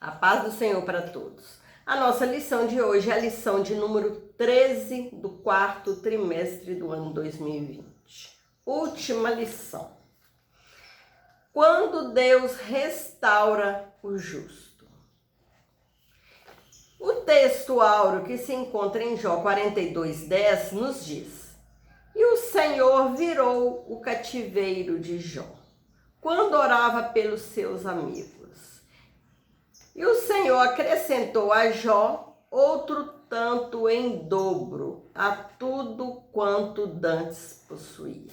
A paz do Senhor para todos. A nossa lição de hoje é a lição de número 13 do quarto trimestre do ano 2020. Última lição. Quando Deus restaura o justo. O texto áureo que se encontra em Jó 42:10 nos diz: E o Senhor virou o cativeiro de Jó, quando orava pelos seus amigos. E o Senhor acrescentou a Jó outro tanto em dobro a tudo quanto dantes possuía.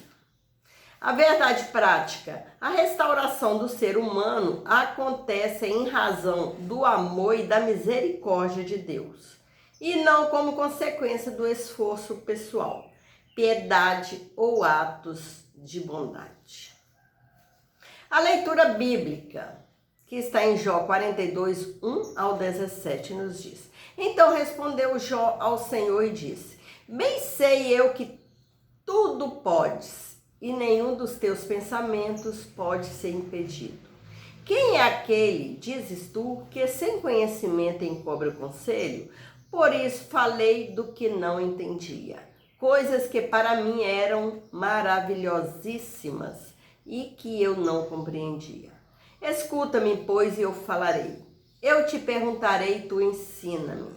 A verdade prática, a restauração do ser humano acontece em razão do amor e da misericórdia de Deus, e não como consequência do esforço pessoal, piedade ou atos de bondade. A leitura bíblica que está em Jó 42:1-17, nos diz: Então respondeu Jó ao Senhor e disse: Bem sei eu que tudo podes, e nenhum dos teus pensamentos pode ser impedido. Quem é aquele, dizes tu, que sem conhecimento encobre o conselho? Por isso falei do que não entendia, coisas que para mim eram maravilhosíssimas e que eu não compreendia. Escuta-me, pois, e eu falarei. Eu te perguntarei, tu ensina-me.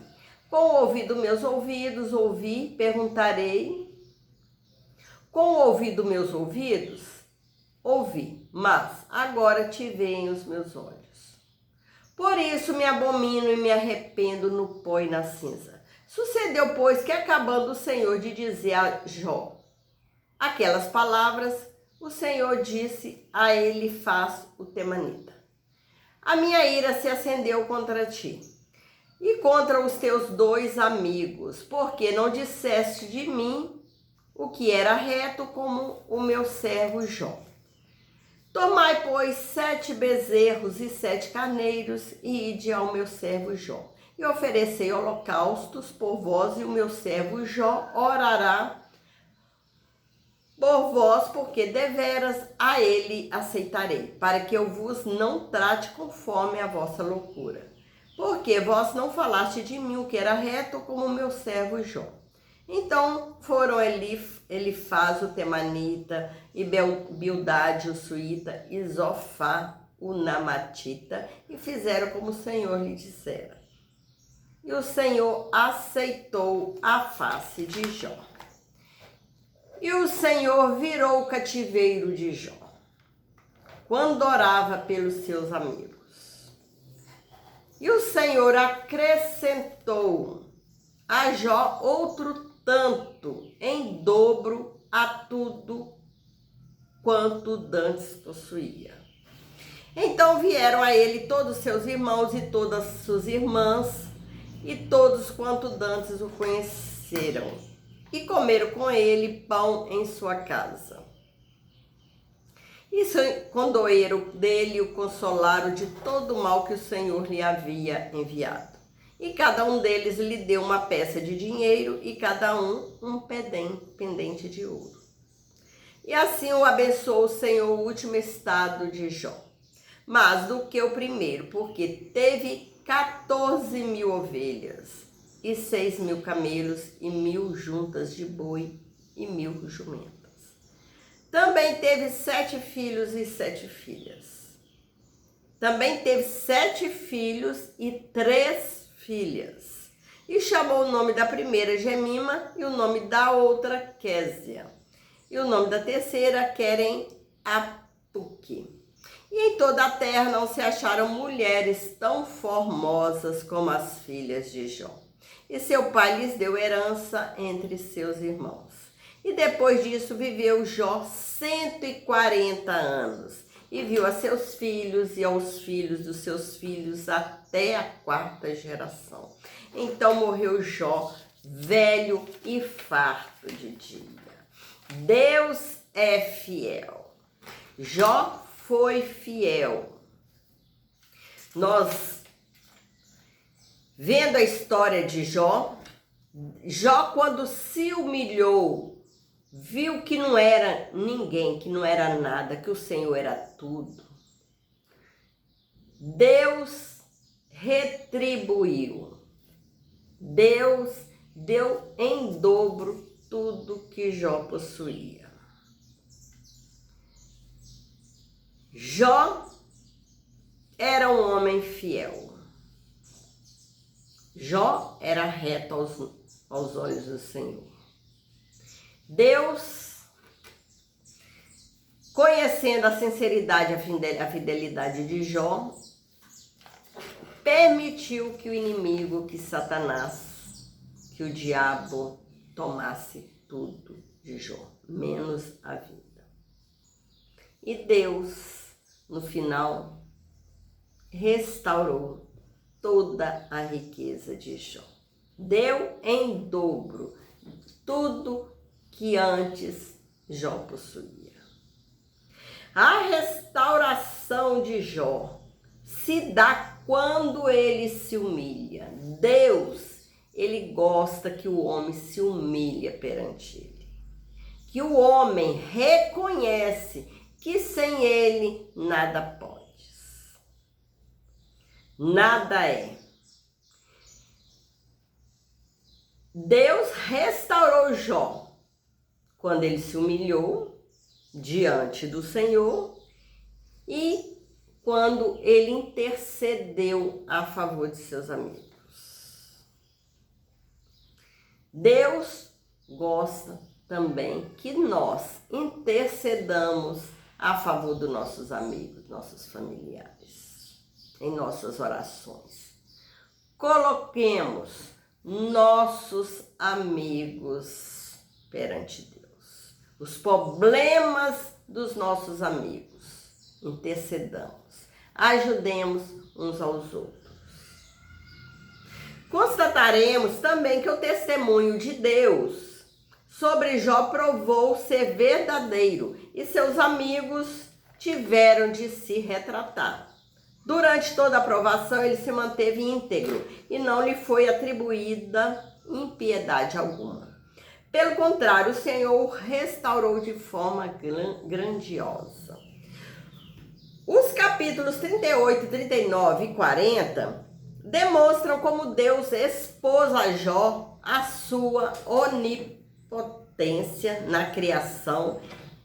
Com o ouvido meus ouvidos ouvi, perguntarei. Com o ouvido meus ouvidos ouvi, mas agora te veem os meus olhos. Por isso me abomino e me arrependo no pó e na cinza. Sucedeu, pois, que acabando o Senhor de dizer a Jó aquelas palavras, o Senhor disse a Elifaz o temanita: A minha ira se acendeu contra ti e contra os teus dois amigos, porque não disseste de mim o que era reto, como o meu servo Jó. Tomai, pois, 7 bezerros e 7 carneiros, e ide ao meu servo Jó, e oferecei holocaustos por vós, e o meu servo Jó orará por vós, porque deveras a ele aceitarei, para que eu vos não trate conforme a vossa loucura. Porque vós não falaste de mim o que era reto, como o meu servo Jó. Então foram Elifaz o temanita, e Bildade o suíta, e Zofá o namatita, e fizeram como o Senhor lhe dissera. E o Senhor aceitou a face de Jó. E o Senhor virou o cativeiro de Jó, quando orava pelos seus amigos. E o Senhor acrescentou a Jó outro tanto em dobro a tudo quanto dantes possuía. Então vieram a ele todos seus irmãos e todas suas irmãs, e todos quanto dantes o conheceram, e comeram com ele pão em sua casa. E condoeram dele e o consolaram de todo o mal que o Senhor lhe havia enviado. E cada um deles lhe deu uma peça de dinheiro, e cada um pendente de ouro. E assim o abençoou o Senhor o último estado de Jó, mas do que o primeiro, porque teve 14.000 ovelhas, e 6.000 camelos, e 1.000 juntas de boi, e 1.000 jumentas. Também teve 7 filhos e 7 filhas. Também teve 7 filhos e 3 filhas. E chamou o nome da primeira Gemima, e o nome da outra Késia. E o nome da terceira Querem Apuque. E em toda a terra não se acharam mulheres tão formosas como as filhas de Jó. E seu pai lhes deu herança entre seus irmãos. E depois disso viveu Jó 140 anos, e viu a seus filhos e aos filhos dos seus filhos até a 4ª geração. Então morreu Jó, velho e farto de dia. Deus é fiel. Jó foi fiel. Nós, vendo a história de Jó, quando se humilhou, viu que não era ninguém, que não era nada, que o Senhor era tudo. Deus retribuiu. Deus deu em dobro tudo que Jó possuía. Jó era um homem fiel. Jó era reto aos olhos do Senhor. Deus, conhecendo a sinceridade e a fidelidade de Jó, permitiu que o inimigo, que Satanás, que o diabo tomasse tudo de Jó, menos a vida. E Deus, no final, restaurou toda a riqueza de Jó. Deu em dobro tudo que antes Jó possuía. A restauração de Jó se dá quando ele se humilha. Deus, ele gosta que o homem se humilhe perante ele. Que o homem reconhece que sem ele nada pode. Nada é. Deus restaurou Jó quando ele se humilhou diante do Senhor e quando ele intercedeu a favor de seus amigos. Deus gosta também que nós intercedamos a favor dos nossos amigos, nossos familiares, em nossas orações. Coloquemos nossos amigos perante Deus. Os problemas dos nossos amigos. Intercedamos. Ajudemos uns aos outros. Constataremos também que o testemunho de Deus sobre Jó provou ser verdadeiro e seus amigos tiveram de se retratar. Durante toda a provação, ele se manteve íntegro e não lhe foi atribuída impiedade alguma. Pelo contrário, o Senhor o restaurou de forma grandiosa. Os capítulos 38, 39 e 40 demonstram como Deus expôs a Jó a sua onipotência na criação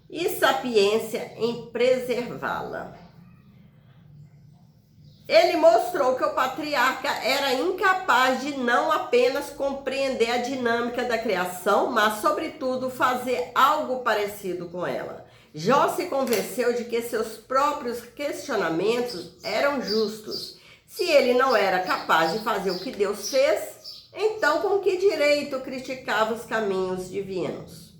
e sapiência em preservá-la. Ele mostrou que o patriarca era incapaz de não apenas compreender a dinâmica da criação, mas, sobretudo, fazer algo parecido com ela. Jó se convenceu de que seus próprios questionamentos eram justos. Se ele não era capaz de fazer o que Deus fez, então com que direito criticava os caminhos divinos?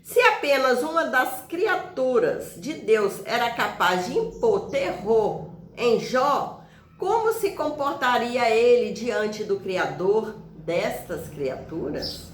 Se apenas uma das criaturas de Deus era capaz de impor terror em Jó, como se comportaria ele diante do Criador destas criaturas?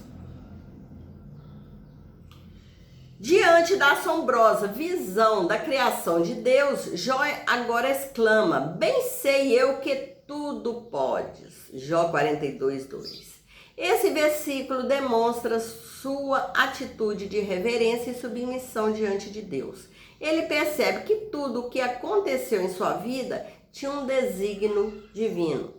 Diante da assombrosa visão da criação de Deus, Jó agora exclama: bem sei eu que tudo podes. Jó 42, 2. Esse versículo demonstra sua atitude de reverência e submissão diante de Deus. Ele percebe que tudo o que aconteceu em sua vida tinha um desígnio divino.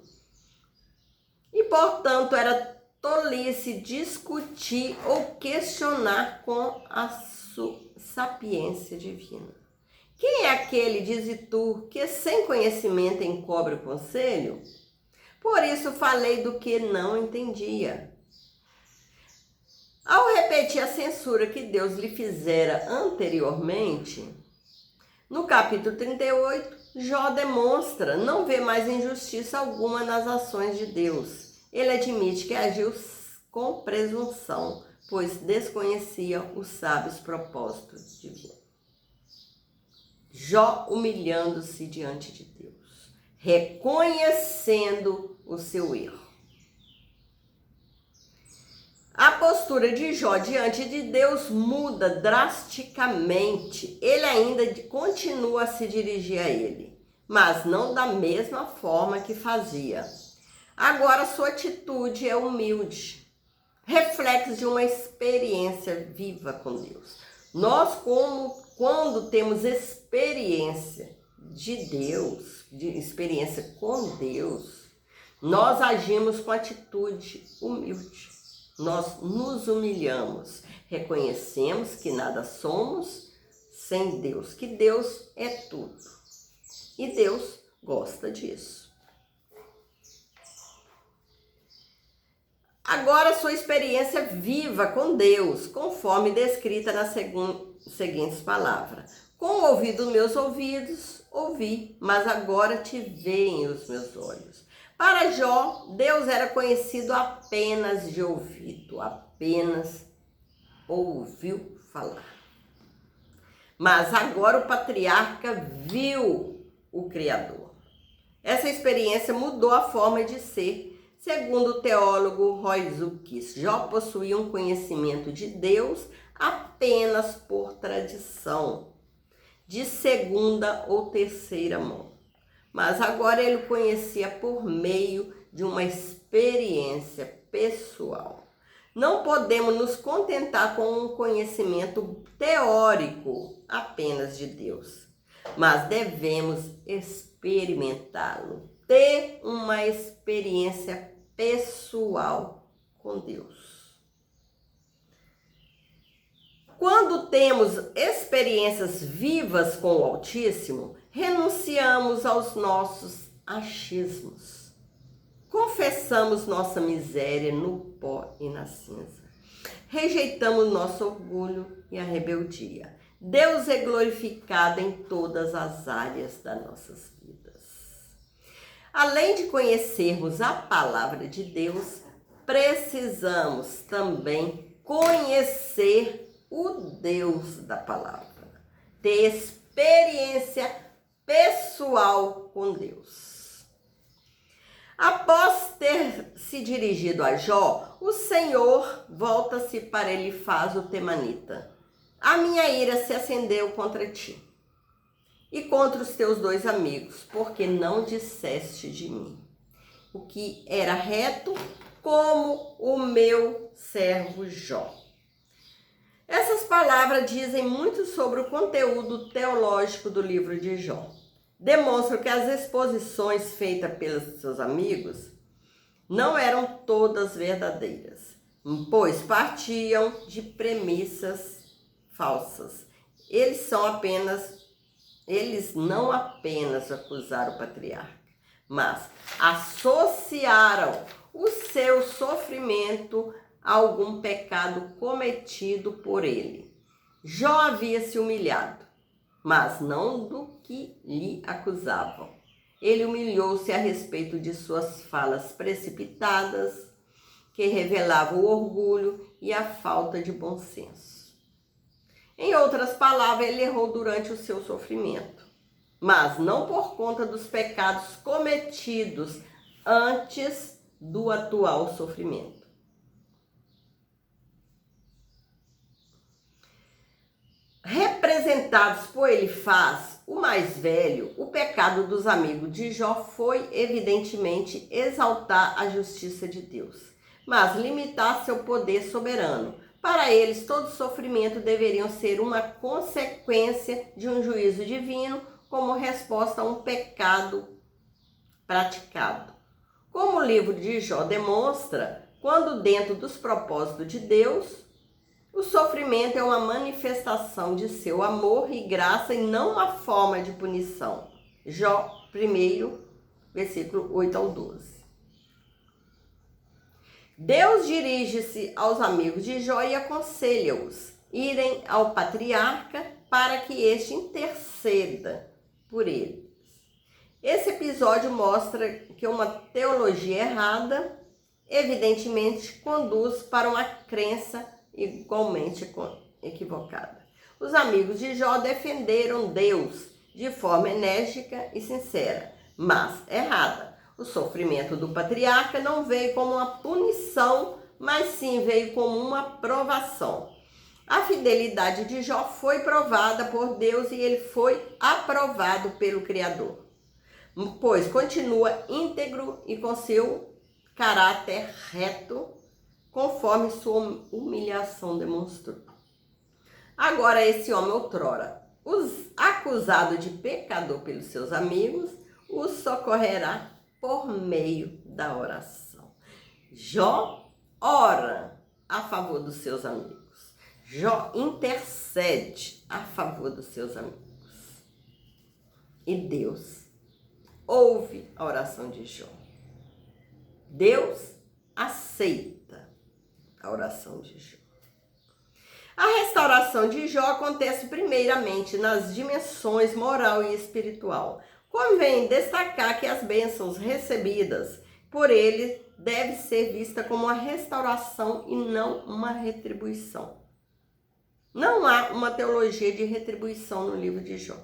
E, portanto, era tolice discutir ou questionar com a sapiência divina. Quem é aquele, dize tu, que sem conhecimento encobre o conselho? Por isso falei do que não entendia. Ao repetir a censura que Deus lhe fizera anteriormente, no capítulo 38, Jó demonstra não ver mais injustiça alguma nas ações de Deus. Ele admite que agiu com presunção, pois desconhecia os sábios propósitos divinos. Jó humilhando-se diante de Deus, reconhecendo o seu erro. A postura de Jó diante de Deus muda drasticamente. Ele ainda continua a se dirigir a ele, mas não da mesma forma que fazia. Agora sua atitude é humilde, reflexo de uma experiência viva com Deus. Nós, quando temos experiência de Deus, de experiência com Deus, nós agimos com atitude humilde. Nós nos humilhamos, reconhecemos que nada somos sem Deus, que Deus é tudo. E Deus gosta disso. Agora, sua experiência viva com Deus, conforme descrita nas seguintes palavras. Com o ouvido dos meus ouvidos, ouvi, mas agora te veem os meus olhos. Para Jó, Deus era conhecido apenas de ouvido, apenas ouviu falar. Mas agora o patriarca viu o Criador. Essa experiência mudou a forma de ser. Segundo o teólogo Roy Zuckis, Jó possuía um conhecimento de Deus apenas por tradição, de segunda ou terceira mão. Mas agora ele o conhecia por meio de uma experiência pessoal. Não podemos nos contentar com um conhecimento teórico apenas de Deus, mas devemos experimentá-lo, ter uma experiência pessoal com Deus. Quando temos experiências vivas com o Altíssimo, renunciamos aos nossos achismos. Confessamos nossa miséria no pó e na cinza. Rejeitamos nosso orgulho e a rebeldia. Deus é glorificado em todas as áreas das nossas vidas. Além de conhecermos a palavra de Deus, precisamos também conhecer o Deus da palavra. Ter experiência pessoal com Deus. Após ter se dirigido a Jó, o Senhor volta-se para Elifaz o temanita. A minha ira se acendeu contra ti e contra os teus 2 amigos, porque não disseste de mim o que era reto, como o meu servo Jó. Essas palavras dizem muito sobre o conteúdo teológico do livro de Jó. Demonstram que as exposições feitas pelos seus amigos não eram todas verdadeiras, pois partiam de premissas falsas. Eles não apenas acusaram o patriarca, mas associaram o seu sofrimento a algum pecado cometido por ele. Jó havia se humilhado, mas não do que lhe acusavam. Ele humilhou-se a respeito de suas falas precipitadas, que revelavam o orgulho e a falta de bom senso. Em outras palavras, ele errou durante o seu sofrimento, mas não por conta dos pecados cometidos antes do atual sofrimento. Representados por Elifaz, o mais velho, o pecado dos amigos de Jó foi, evidentemente, exaltar a justiça de Deus, mas limitar seu poder soberano. Para eles, todo sofrimento deveria ser uma consequência de um juízo divino, como resposta a um pecado praticado. Como o livro de Jó demonstra, quando dentro dos propósitos de Deus, o sofrimento é uma manifestação de seu amor e graça e não uma forma de punição. Jó 1, versículo 8 ao 12. Deus dirige-se aos amigos de Jó e aconselha-os irem ao patriarca para que este interceda por eles. Esse episódio mostra que uma teologia errada, evidentemente, conduz para uma crença igualmente equivocada. Os amigos de Jó defenderam Deus de forma enérgica e sincera, mas errada. O sofrimento do patriarca não veio como uma punição, mas sim veio como uma provação. A fidelidade de Jó foi provada por Deus e ele foi aprovado pelo Criador, pois continua íntegro e com seu caráter reto, conforme sua humilhação demonstrou. Agora esse homem outrora, acusado de pecador pelos seus amigos, o socorrerá por meio da oração. Jó ora a favor dos seus amigos. Jó intercede a favor dos seus amigos. E Deus ouve a oração de Jó. Deus aceita a oração de Jó. A restauração de Jó acontece primeiramente nas dimensões moral e espiritual. Convém destacar que as bênçãos recebidas por ele devem ser vistas como uma restauração e não uma retribuição. Não há uma teologia de retribuição no livro de Jó,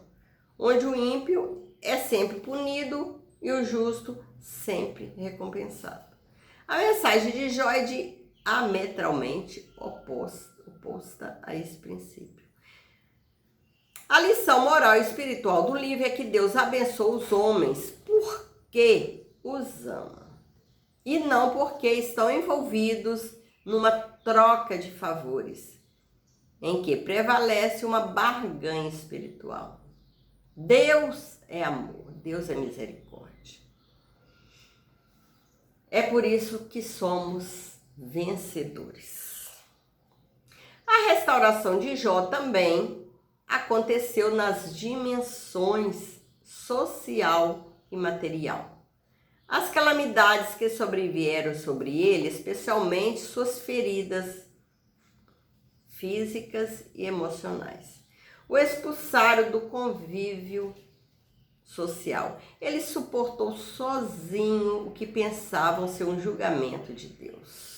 onde o ímpio é sempre punido e o justo sempre recompensado. A mensagem de Jó é diametralmente oposta a esse princípio. A lição moral e espiritual do livro é que Deus abençoa os homens porque os ama e não porque estão envolvidos numa troca de favores, em que prevalece uma barganha espiritual. Deus é amor, Deus é misericórdia. É por isso que somos vencedores. A restauração de Jó também aconteceu nas dimensões social e material. As calamidades que sobrevieram sobre ele, especialmente suas feridas físicas e emocionais, o expulsaram do convívio social. Ele suportou sozinho o que pensavam ser um julgamento de Deus.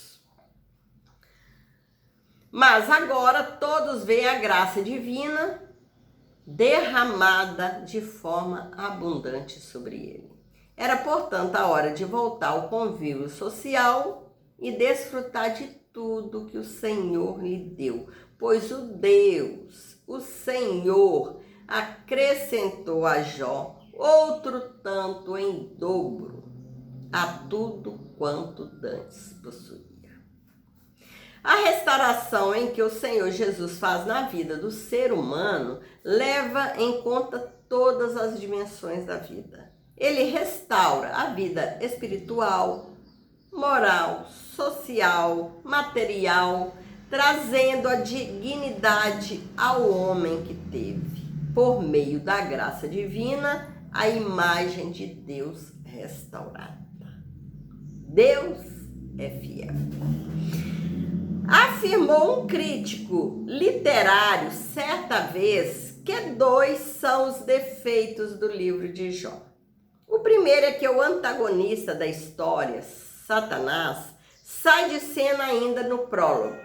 Mas agora todos veem a graça divina derramada de forma abundante sobre ele. Era, portanto, a hora de voltar ao convívio social e desfrutar de tudo que o Senhor lhe deu, pois o Senhor, acrescentou a Jó outro tanto em dobro a tudo quanto dantes possuía. A restauração em que o Senhor Jesus faz na vida do ser humano leva em conta todas as dimensões da vida. Ele restaura a vida espiritual, moral, social, material, trazendo a dignidade ao homem que teve, por meio da graça divina, a imagem de Deus restaurada. Deus é fiel. Afirmou um crítico literário certa vez que 2 são os defeitos do livro de Jó. O primeiro é que o antagonista da história, Satanás, sai de cena ainda no prólogo.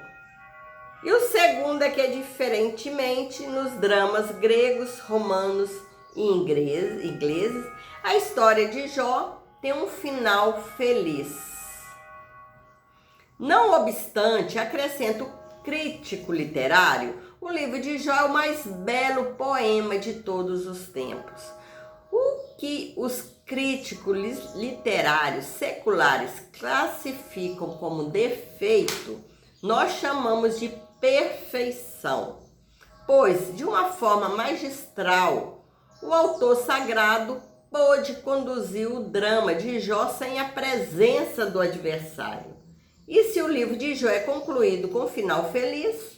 E o segundo é que, diferentemente nos dramas gregos, romanos e ingleses, a história de Jó tem um final feliz. Não obstante, acrescenta o crítico literário, o livro de Jó é o mais belo poema de todos os tempos. O que os críticos literários seculares classificam como defeito, nós chamamos de perfeição, pois, de uma forma magistral, o autor sagrado pôde conduzir o drama de Jó sem a presença do adversário. E se o livro de Jó é concluído com um final feliz,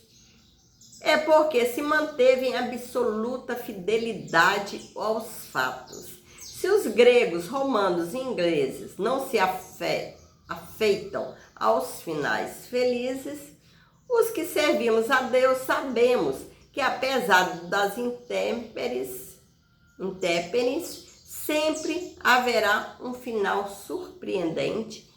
é porque se manteve em absoluta fidelidade aos fatos. Se os gregos, romanos e ingleses não se afeitam aos finais felizes, os que servimos a Deus sabemos que, apesar das intempéries, sempre haverá um final surpreendente,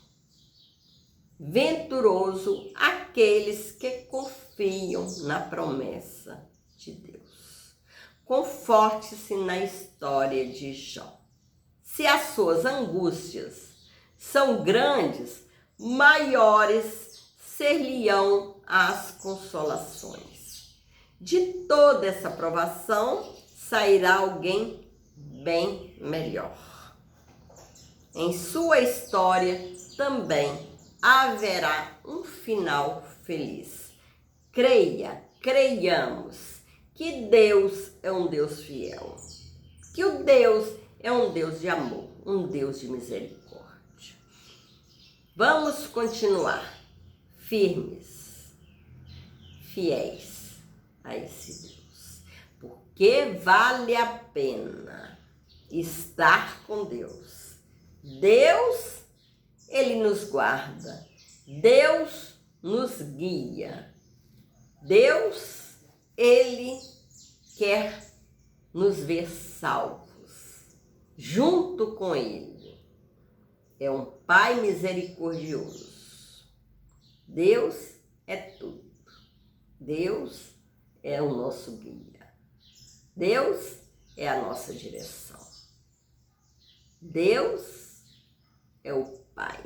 venturoso, aqueles que confiam na promessa de Deus. Conforte-se na história de Jó. Se as suas angústias são grandes, maiores ser-lhe-ão as consolações. De toda essa provação sairá alguém bem melhor. Em sua história também haverá um final feliz. Creiamos que Deus é um Deus fiel, que o Deus é um Deus de amor, um Deus de misericórdia. Vamos continuar firmes, fiéis a esse Deus, porque vale a pena estar com Deus. Deus, Ele nos guarda, Deus nos guia, Deus, Ele quer nos ver salvos, junto com Ele. É um Pai misericordioso. Deus é tudo. Deus é o nosso guia. Deus é a nossa direção. Deus é o Pai.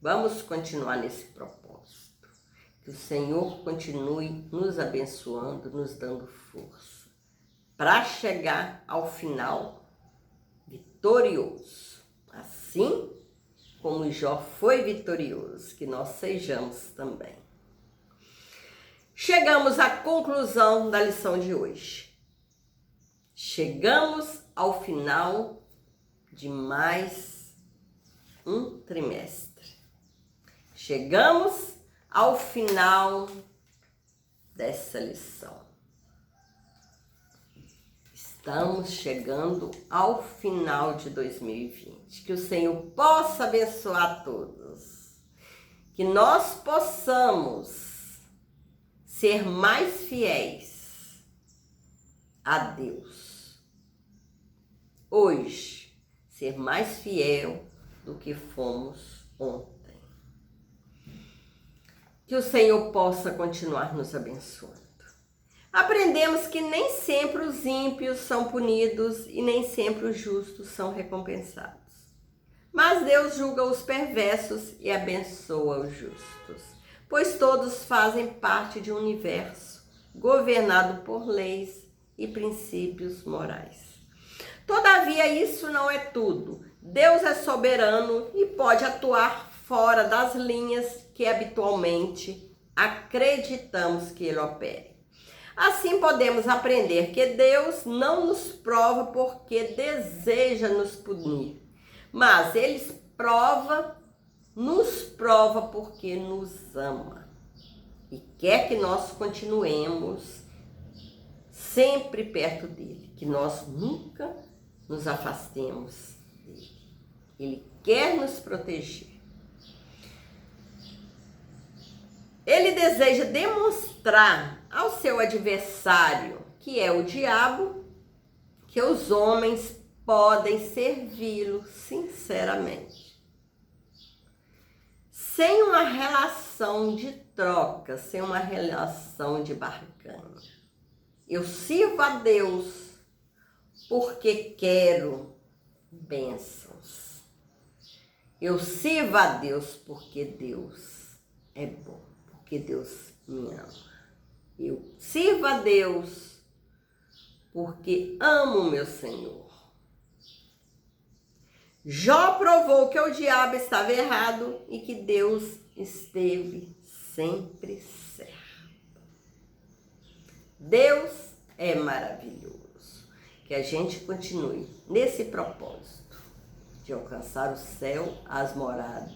Vamos continuar nesse propósito. Que o Senhor continue nos abençoando, nos dando força, para chegar ao final vitorioso. Assim como Jó foi vitorioso, que nós sejamos também. Chegamos à conclusão da lição de hoje. Chegamos ao final de mais um trimestre. Chegamos ao final dessa lição. Estamos chegando ao final de 2020. Que o Senhor possa abençoar todos. Que nós possamos ser mais fiéis a Deus. Hoje, ser mais fiel do que fomos ontem. Que o Senhor possa continuar nos abençoando. Aprendemos que nem sempre os ímpios são punidos e nem sempre os justos são recompensados. Mas Deus julga os perversos e abençoa os justos, pois todos fazem parte de um universo governado por leis e princípios morais. Todavia, isso não é tudo. Deus é soberano e pode atuar fora das linhas que habitualmente acreditamos que Ele opere. Assim podemos aprender que Deus não nos prova porque deseja nos punir, mas Ele nos prova porque nos ama e quer que nós continuemos sempre perto dEle, que nós nunca nos afastemos dEle. Ele quer nos proteger. Ele deseja demonstrar ao seu adversário, que é o diabo, que os homens podem servi-lo sinceramente, sem uma relação de troca, sem uma relação de barganha. Eu sirvo a Deus porque quero bênçãos. Eu sirvo a Deus porque Deus é bom, porque Deus me ama. Eu sirvo a Deus porque amo o meu Senhor. Jó provou que o diabo estava errado e que Deus esteve sempre certo. Deus é maravilhoso. Que a gente continue nesse propósito de alcançar o céu, as moradas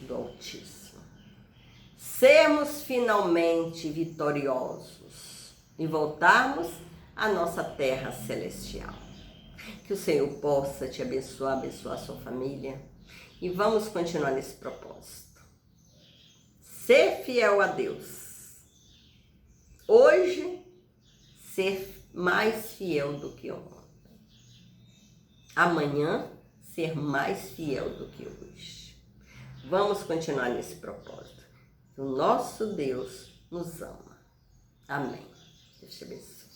do Altíssimo. Sermos finalmente vitoriosos e voltarmos à nossa terra celestial. Que o Senhor possa te abençoar, abençoar a sua família. E vamos continuar nesse propósito. Ser fiel a Deus. Hoje, ser mais fiel do que ontem. Amanhã, ser mais fiel do que hoje. Vamos continuar nesse propósito. O nosso Deus nos ama. Amém. Deus te abençoe.